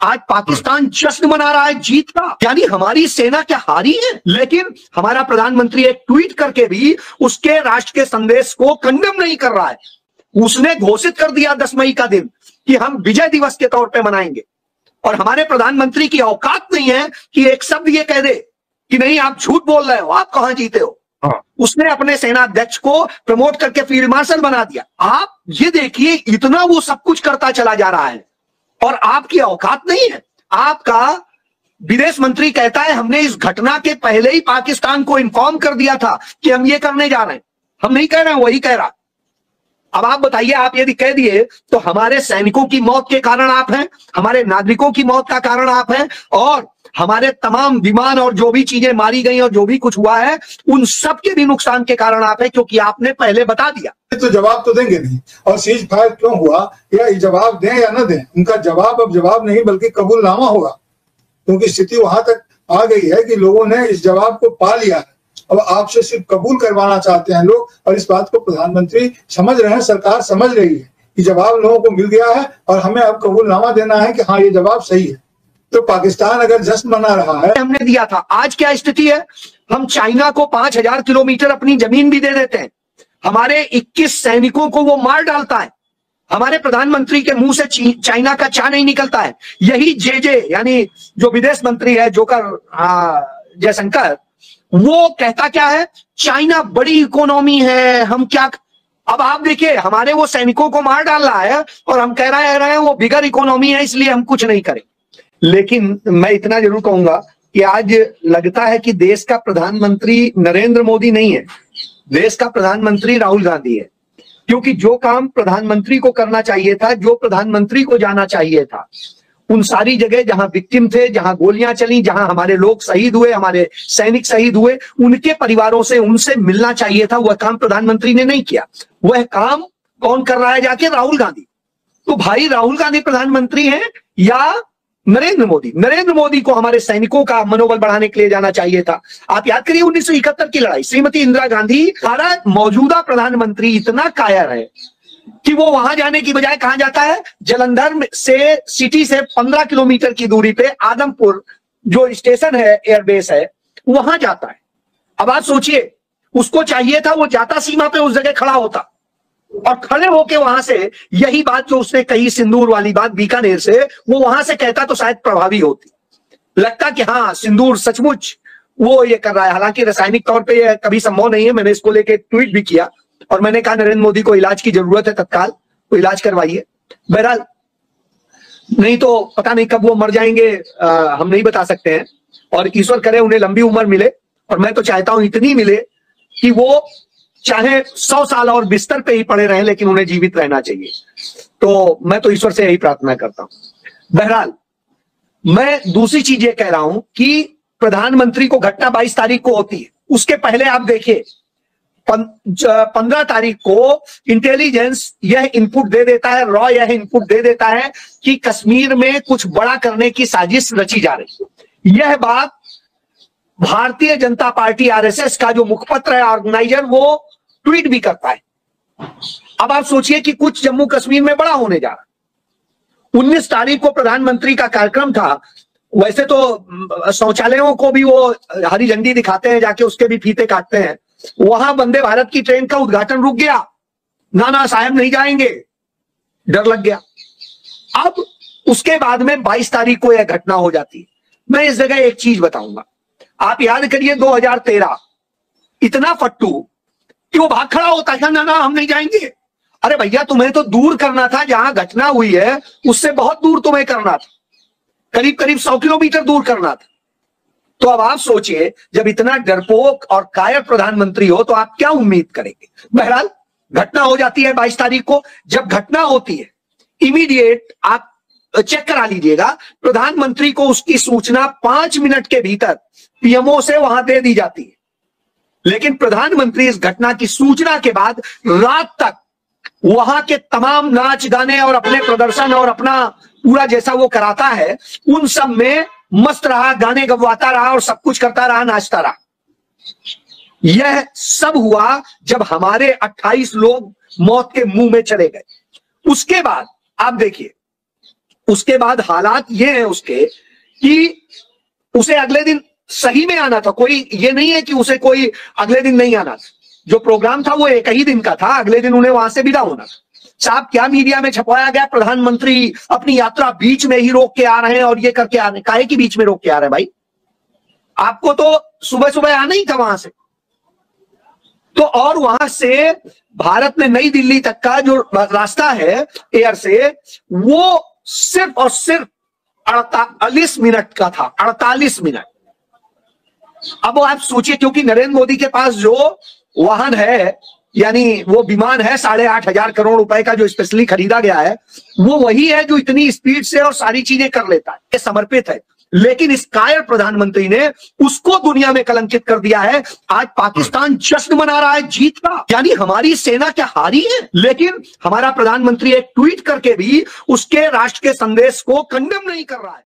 आज पाकिस्तान जश्न मना रहा है जीत का, यानी हमारी सेना क्या हारी है? लेकिन हमारा प्रधानमंत्री एक ट्वीट करके भी उसके राष्ट्र के संदेश को कंडेम नहीं कर रहा है। उसने घोषित कर दिया 10 मई का दिन कि हम विजय दिवस के तौर पे मनाएंगे, और हमारे प्रधानमंत्री की औकात नहीं है कि एक शब्द ये कह दे कि नहीं आप झूठ बोल रहे हो, आप कहां जीते हो। उसने अपने सेना अध्यक्ष को प्रमोट करके फील्ड मार्शल बना दिया। आप ये देखिए, इतना वो सब कुछ करता चला जा रहा है और आपकी औकात नहीं है। आपका विदेश मंत्री कहता है हमने इस घटना के पहले ही पाकिस्तान को इन्फॉर्म कर दिया था कि हम ये करने जा रहे हैं। हम नहीं कह रहे हैं, वही कह रहा। अब आप बताइए, आप यदि कह दिए तो हमारे सैनिकों की मौत के कारण आप हैं, हमारे नागरिकों की मौत का कारण आप हैं, और हमारे तमाम विमान और जो भी चीजें मारी गई और जो भी कुछ हुआ है उन सब के भी नुकसान के कारण आप हैं, क्योंकि आपने पहले बता दिया। तो जवाब तो देंगे नहीं। और सीज फायर क्यों हुआ, या जवाब दें या ना दें, उनका जवाब अब जवाब नहीं बल्कि कबूलनामा होगा, क्योंकि स्थिति वहां तक आ गई है कि लोगों ने इस जवाब को पा लिया है। अब आपसे सिर्फ कबूल करवाना चाहते हैं लोग, और इस बात को प्रधानमंत्री समझ रहे हैं, सरकार समझ रही है कि जवाब लोगों को मिल गया है और हमें अब कबूलनामा देना है कि हाँ ये जवाब सही है। तो पाकिस्तान अगर जश्न मना रहा है, हमने दिया था, आज क्या स्थिति है? हम चाइना को 5000 किलोमीटर अपनी जमीन भी दे देते हैं, हमारे 21 सैनिकों को वो मार डालता है, हमारे प्रधानमंत्री के मुंह से चाइना का चा नहीं निकलता है। यही जे यानी जो विदेश मंत्री है जोकर जयशंकर, वो कहता क्या है, चाइना बड़ी इकोनॉमी है, हम क्या। अब आप देखिए, हमारे वो सैनिकों को मार डाल रहा है और हम कह रहे हैं वो बिगर इकोनॉमी है इसलिए हम कुछ नहीं करें। लेकिन मैं इतना जरूर कहूंगा कि आज लगता है कि देश का प्रधानमंत्री नरेंद्र मोदी नहीं है, देश का प्रधानमंत्री राहुल गांधी है। क्योंकि जो काम प्रधानमंत्री को करना चाहिए था, जो प्रधानमंत्री को जाना चाहिए था, उन सारी जगह जहां विक्टिम थे, जहां गोलियां चली, जहां हमारे लोग शहीद हुए, हमारे सैनिक शहीद हुए, उनके परिवारों से उनसे मिलना चाहिए था, वह काम प्रधानमंत्री ने नहीं किया। वह काम कौन कर रहा है जाके? राहुल गांधी। तो भाई राहुल गांधी प्रधानमंत्री हैं या नरेंद्र मोदी? नरेंद्र मोदी को हमारे सैनिकों का मनोबल बढ़ाने के लिए जाना चाहिए था। आप याद करिए 1971 की लड़ाई, श्रीमती इंदिरा गांधी, हमारा मौजूदा प्रधानमंत्री इतना कायर है कि वो वहां जाने की बजाय कहां जाता है? जालंधर से, सिटी से 15 किलोमीटर की दूरी पे आदमपुर जो स्टेशन है, एयरबेस है, वहां जाता है। अब आप सोचिए, उसको चाहिए था वो जाता सीमा पे उस जगह खड़ा होता और खड़े होके वहां से यही बात जो उसने कही, सिंदूर वाली बात बीकानेर से, वो वहां से कहता तो शायद प्रभावी होती। लगता कि हाँ सिंदूर सचमुच वो ये कर रहा है। हालांकि रासायनिक तौर पे ये कभी संभव नहीं है। मैंने इसको लेके ट्वीट भी किया और मैंने कहा नरेंद्र मोदी को इलाज की जरूरत है, तत्काल वो इलाज करवाइए। बहरहाल नहीं तो पता नहीं कब वो मर जाएंगे, हम नहीं बता सकते हैं, और ईश्वर करे उन्हें लंबी उम्र मिले। और मैं तो चाहता हूं इतनी मिले कि वो चाहे 100 साल और बिस्तर पे ही पड़े रहें, लेकिन उन्हें जीवित रहना चाहिए। तो मैं तो ईश्वर से यही प्रार्थना करता हूं। बहरहाल मैं दूसरी चीज ये कह रहा हूं कि प्रधानमंत्री को घटना 22 तारीख को होती है, उसके पहले आप देखिए 15 तारीख को इंटेलिजेंस यह इनपुट दे देता है, रॉ यह इनपुट दे देता है कि कश्मीर में कुछ बड़ा करने की साजिश रची जा रही है। यह बात भारतीय जनता पार्टी आरएसएस का जो मुखपत्र है, ऑर्गेनाइजर, वो ट्वीट भी करता है। अब आप सोचिए कि कुछ जम्मू कश्मीर में बड़ा होने जा रहा। 19 तारीख को प्रधानमंत्री का कार्यक्रम था। वैसे तो शौचालयों को भी वो हरी झंडी दिखाते हैं, जाके उसके भी फीते काटते हैं। वहां वंदे भारत की ट्रेन का उद्घाटन रुक गया, नाना साहब नहीं जाएंगे, डर लग गया। अब उसके बाद में 22 तारीख को यह घटना हो जाती है। मैं इस जगह एक चीज बताऊंगा, आप याद करिए 2013, इतना फट्टू कि वो भाग खड़ा होता है, ना ना हम नहीं जाएंगे। अरे भैया तुम्हें तो दूर करना था, जहां घटना हुई है उससे बहुत दूर तुम्हें करना था, करीब करीब 100 किलोमीटर दूर करना था। तो अब आप सोचिए, जब इतना डरपोक और कायर प्रधानमंत्री हो तो आप क्या उम्मीद करेंगे। बहरहाल घटना हो जाती है 22 तारीख को। जब घटना होती है इमीडिएट आप चेक करा लीजिएगा, प्रधानमंत्री को उसकी सूचना 5 मिनट के भीतर पीएमओ से वहां दे दी जाती है। लेकिन प्रधानमंत्री इस घटना की सूचना के बाद रात तक वहां के तमाम नाच गाने और अपने प्रदर्शन और अपना पूरा जैसा वो कराता है उन सब में मस्त रहा, गाने गवाता रहा और सब कुछ करता रहा, नाचता रहा। यह सब हुआ जब हमारे 28 लोग मौत के मुंह में चले गए। उसके बाद आप देखिए उसके बाद हालात ये हैं उसके कि उसे अगले दिन सही में आना था, कोई ये नहीं है कि उसे कोई अगले दिन नहीं आना था। जो प्रोग्राम था वो एक ही दिन का था, अगले दिन उन्हें वहां से विदा होना था। साहब क्या मीडिया में छपवाया गया, प्रधानमंत्री अपनी यात्रा बीच में ही रोक के आ रहे हैं और ये करके आ रहे हैं। काहे की बीच में रोक के आ रहे हैं भाई? आपको तो सुबह सुबह आना ही था वहां से। तो और वहां से भारत में नई दिल्ली तक का जो रास्ता है एयर से, वो सिर्फ और सिर्फ 48 मिनट का था, 48 मिनट। अब आप सोचिए, क्योंकि नरेंद्र मोदी के पास जो वाहन है, यानी वो विमान है 8,500 करोड़ रुपए का जो स्पेशली खरीदा गया है, वो वही है जो इतनी स्पीड से और सारी चीजें कर लेता है, ये समर्पित है। लेकिन इस कायर प्रधानमंत्री ने उसको दुनिया में कलंकित कर दिया है। आज पाकिस्तान जश्न मना रहा है जीत का, यानी हमारी सेना क्या हारी है? लेकिन हमारा प्रधानमंत्री एक ट्वीट करके भी उसके राष्ट्र के संदेश को कंडेम नहीं कर रहा है।